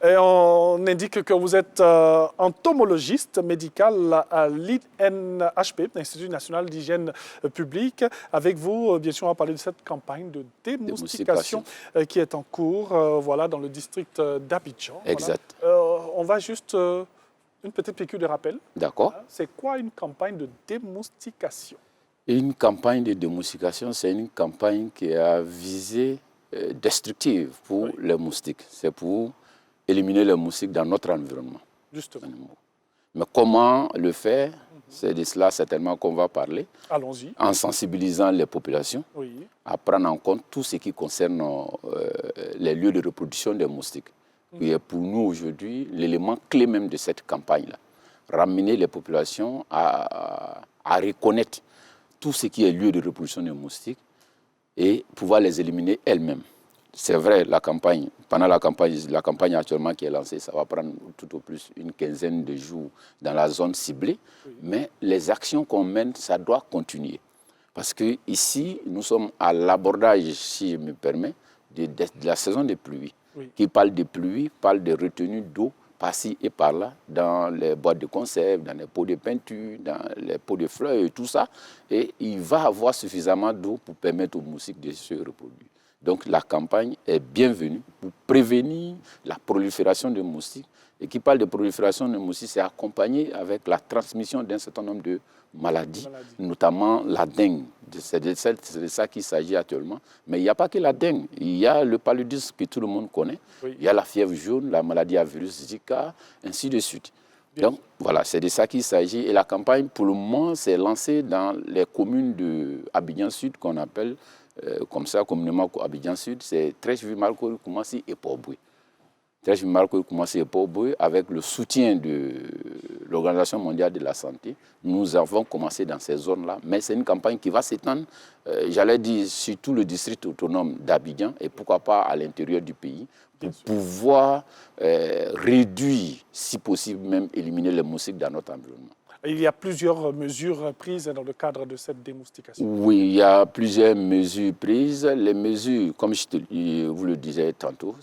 Et on indique que vous êtes entomologiste médical à l'INHP, l'Institut national d'hygiène publique. Avec vous, bien sûr, on va parler de cette campagne de démoustication qui est en cours voilà, dans le district d'Abidjan. Exact. Voilà. On va juste une petite piqûre de rappel. D'accord. C'est quoi une campagne de démoustication? Une campagne de démoustication, c'est une campagne qui a visée destructive pour les moustiques. C'est pour éliminer les moustiques dans notre environnement. Justement. Mais comment le faire? C'est de cela certainement qu'on va parler. Allons-y. En sensibilisant les populations, à prendre en compte tout ce qui concerne les lieux de reproduction des moustiques. Qui est pour nous aujourd'hui l'élément clé même de cette campagne-là. Ramener les populations à reconnaître tout ce qui est lieu de reproduction des moustiques et pouvoir les éliminer elles-mêmes. C'est vrai, pendant la campagne actuellement qui est lancée, ça va prendre tout au plus une quinzaine de jours dans la zone ciblée, mais les actions qu'on mène, ça doit continuer. Parce qu'ici, nous sommes à l'abordage, si je me permets, de la saison des pluies. Qui parle de pluie, parle de retenue d'eau par-ci et par-là, dans les boîtes de conserve, dans les pots de peinture, dans les pots de fleurs et tout ça. Et il va avoir suffisamment d'eau pour permettre aux moustiques de se reproduire. Donc la campagne est bienvenue pour prévenir la prolifération des moustiques. Et qui parle de prolifération des moustiques, c'est accompagné avec la transmission d'un certain nombre de maladies, notamment la dengue. C'est de ça qu'il s'agit actuellement. Mais il n'y a pas que la dengue. Il y a le paludisme que tout le monde connaît. Il y a la fièvre jaune, la maladie à virus Zika, ainsi de suite. Donc voilà, c'est de ça qu'il s'agit. Et la campagne, pour le moment, s'est lancée dans les communes de Abidjan Sud, qu'on appelle comme ça, communément Abidjan Sud. C'est Trèche-Vieux-Marcory, Koumassi et Port-Boué. Trèche-Vieux-Marcory, Koumassi et Port-Boué, avec le soutien de l'Organisation mondiale de la santé, nous avons commencé dans ces zones-là. Mais c'est une campagne qui va s'étendre, j'allais dire, sur tout le district autonome d'Abidjan et pourquoi pas à l'intérieur du pays, pour pouvoir réduire, si possible même, éliminer les moustiques dans notre environnement. Il y a plusieurs mesures prises dans le cadre de cette démoustication. Oui, il y a plusieurs mesures prises. Les mesures, comme vous le disiez tantôt,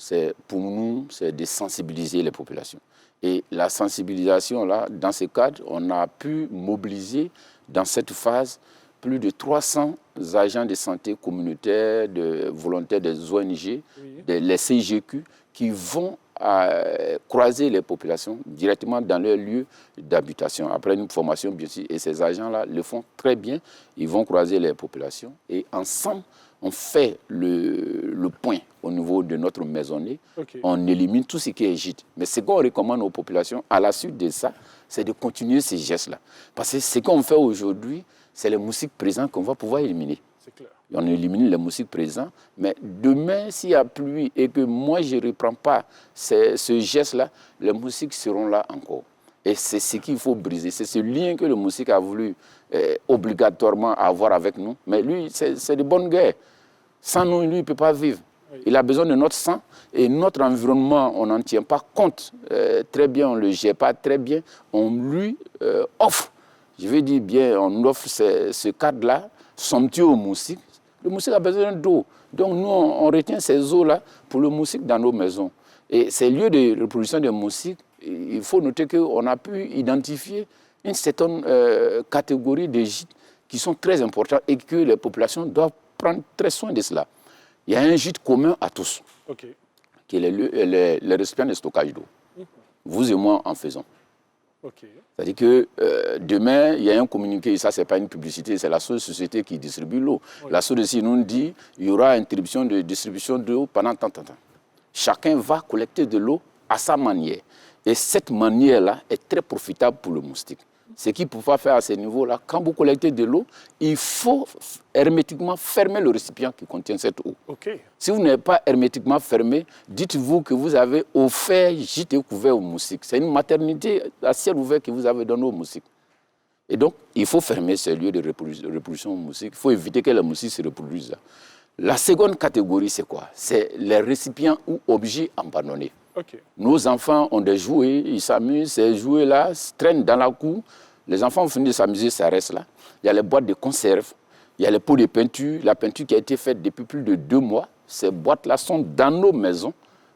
pour nous, c'est de sensibiliser les populations. Et la sensibilisation, là, dans ce cadre, on a pu mobiliser dans cette phase plus de 300 agents de santé communautaire, de volontaires des ONG, les CIGQ, qui vont croiser les populations directement dans leur lieu d'habitation. Après une formation, bien sûr, et ces agents-là le font très bien. Ils vont croiser les populations et ensemble, on fait le point au niveau de notre maisonnée. On élimine tout ce qui est gîte. Mais ce qu'on recommande aux populations, à la suite de ça, c'est de continuer ces gestes-là. Parce que ce qu'on fait aujourd'hui, c'est les moustiques présents qu'on va pouvoir éliminer. C'est clair. On élimine les moustiques présents, mais demain, s'il y a pluie et que moi, je ne reprends pas ce geste-là, les moustiques seront là encore. Et c'est ce qu'il faut briser. C'est ce lien que le moustique a voulu obligatoirement avoir avec nous. Mais lui, c'est de bonne guerre. Sans nous, lui, il ne peut pas vivre. Il a besoin de notre sang et notre environnement, on n'en tient pas compte très bien, on ne le gère pas très bien. On lui offre, je veux dire bien, on offre ce cadre-là, somptueux au moustique. Le moustique a besoin d'eau. Donc nous, on retient ces eaux-là pour le moustique dans nos maisons. Et ces lieux de reproduction des moustiques, il faut noter qu'on a pu identifier une certaine catégorie de gîtes qui sont très importants et que les populations doivent prendre très soin de cela. Il y a un gîte commun à tous, qui est les récipients de stockage d'eau. Vous et moi en faisons. C'est-à-dire que demain, il y a un communiqué, ça c'est pas une publicité, c'est la seule société qui distribue l'eau. La société nous dit qu'il y aura interruption de distribution d'eau pendant tant. Chacun va collecter de l'eau à sa manière. Et cette manière-là est très profitable pour le moustique. Ce qu'il ne faut pas faire à ce niveau-là, quand vous collectez de l'eau, il faut hermétiquement fermer le récipient qui contient cette eau. Si vous n'êtes pas hermétiquement fermé, dites-vous que vous avez offert gîte et couvert aux moustiques. C'est une maternité à ciel ouvert que vous avez donné aux moustiques. Et donc, il faut fermer ces lieux de reproduction aux moustiques. Il faut éviter que les moustiques se reproduisent là. La seconde catégorie, c'est quoi? C'est les récipients ou objets abandonnés. Nos enfants ont des jouets, ils s'amusent, ces jouets-là traînent dans la cour. Les enfants finissent de s'amuser, ça reste là. Il y a les boîtes de conserve, il y a les pots de peinture, la peinture qui a été faite depuis plus de 2 mois. Ces boîtes-là sont dans nos maisons.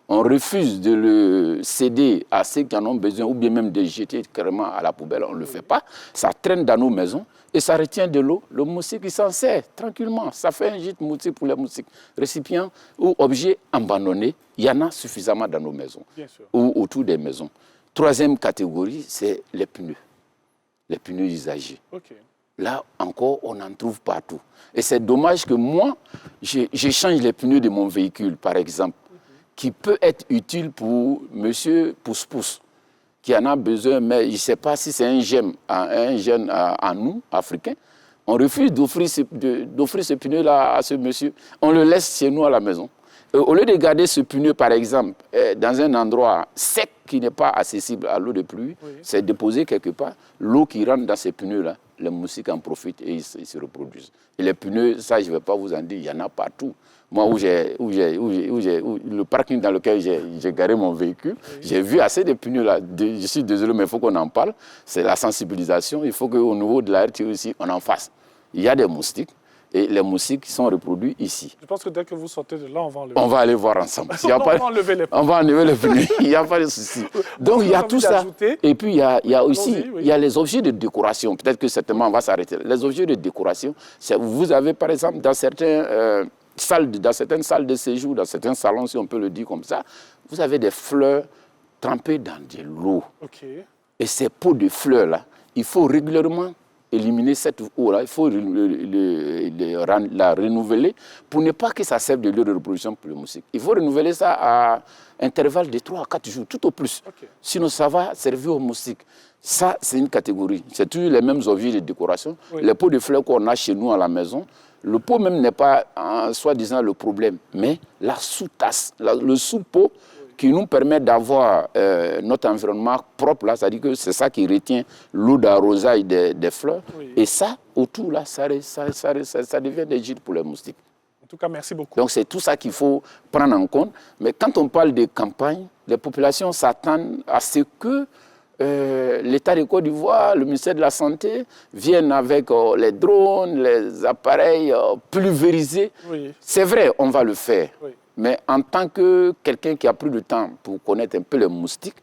on refuse de le céder à ceux qui en ont besoin ou bien même de jeter carrément à la poubelle, on ne le fait pas. Ça traîne dans nos maisons et ça retient de l'eau. Le moustique, il s'en sert tranquillement. Ça fait un gîte moustique pour les moustiques. Récipients ou objets abandonnés, il y en a suffisamment dans nos maisons ou autour des maisons. Troisième catégorie, c'est les pneus usagés. Là encore, on en trouve partout. Et c'est dommage que moi, j'échange les pneus de mon véhicule, par exemple, qui peut être utile pour monsieur Pousse-Pousse, qui en a besoin, mais il ne sait pas si c'est un gène à nous, Africains. On refuse d'offrir ce pneu-là à ce monsieur. On le laisse chez nous à la maison. Au lieu de garder ce pneu, par exemple, dans un endroit sec qui n'est pas accessible à l'eau de pluie, c'est déposer quelque part. L'eau qui rentre dans ces pneus-là, les moustiques en profitent et ils se reproduisent. Et les pneus, ça, je ne vais pas vous en dire, il y en a partout. Moi, le parking dans lequel j'ai garé mon véhicule, j'ai vu assez de pneus là. Je suis désolé, mais il faut qu'on en parle. C'est la sensibilisation. Il faut qu'au niveau de la RTE aussi, on en fasse. Il y a des moustiques. Et les moustiques sont reproduits ici. Je pense que dès que vous sortez de là, on va enlever. On va aller voir ensemble. On va enlever les pneus. On va enlever les pneus. Il n'y a pas de souci. Donc, il y a tout ça. Et puis, il y a aussi il y a les objets de décoration. Peut-être que certainement, on va s'arrêter. Les objets de décoration, vous avez, par exemple, dans certaines salles de séjour, dans certains salons, si on peut le dire comme ça, vous avez des fleurs trempées dans de l'eau. Et ces pots de fleurs-là, il faut régulièrement éliminer cette eau-là, il faut la renouveler pour ne pas que ça serve de lieu de reproduction pour le moustique. Il faut renouveler ça à intervalle de 3 à 4 jours, tout au plus. Sinon, ça va servir aux moustiques. Ça, c'est une catégorie. C'est toujours les mêmes objets de décoration. Les pots de fleurs qu'on a chez nous à la maison, le pot même n'est pas, soi-disant, le problème, mais la sous-tasse, le sous-pot, qui nous permet d'avoir notre environnement propre, là, c'est-à-dire que c'est ça qui retient l'eau d'arrosage des fleurs. Et ça, autour, là, ça devient des gîtes pour les moustiques. En tout cas, merci beaucoup. Donc, c'est tout ça qu'il faut prendre en compte. Mais quand on parle de campagne, les populations s'attendent à ce que l'État de Côte d'Ivoire, le ministère de la Santé, viennent avec les drones, les appareils pulvérisés. C'est vrai, on va le faire. Mais en tant que quelqu'un qui a pris du temps pour connaître un peu les moustiques,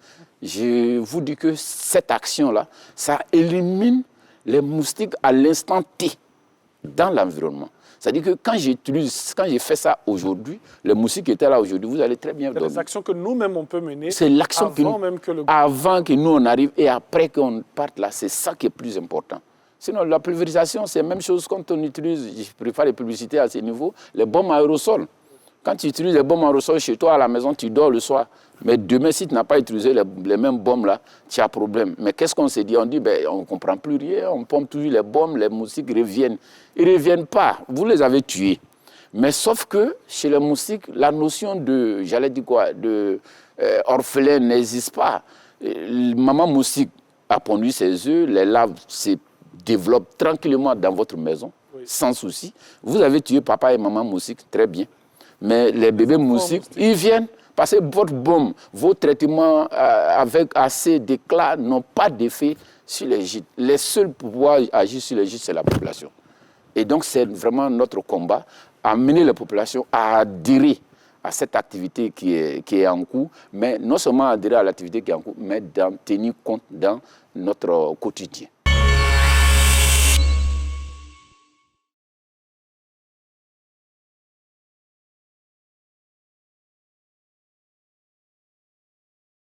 je vous dis que cette action-là, ça élimine les moustiques à l'instant T dans l'environnement. C'est-à-dire que quand j'ai fait ça aujourd'hui, les moustiques qui étaient là aujourd'hui, vous allez très bien dormir. C'est les actions que nous-mêmes on peut mener avant que nous on arrive et après qu'on parte là, c'est ça qui est plus important. Sinon, la pulvérisation, c'est la même chose quand on utilise, je préfère les publicités à ce niveau, les bombes aérosols. Quand tu utilises les bombes aérosols chez toi à la maison, tu dors le soir. Mais demain, si tu n'as pas utilisé les mêmes bombes là, tu as problème. Mais qu'est-ce qu'on s'est dit? On dit, on ne comprend plus rien, on pompe toujours les bombes, les moustiques reviennent. Ils ne reviennent pas, vous les avez tués. Mais sauf que chez les moustiques, la notion de, orphelin n'existe pas. Maman moustique a pondu ses œufs, les larves se développent tranquillement dans votre maison, sans souci. Vous avez tué papa et maman moustique, très bien. Mais les bébés moustiques, ils viennent parce que votre bombe, vos traitements avec assez d'éclat n'ont pas d'effet sur les gîtes. Les seuls pouvoirs agir sur les gîtes, c'est la population. Et donc, c'est vraiment notre combat, amener la population à adhérer à cette activité qui est en cours, mais non seulement adhérer à l'activité qui est en cours, mais d'en tenir compte dans notre quotidien.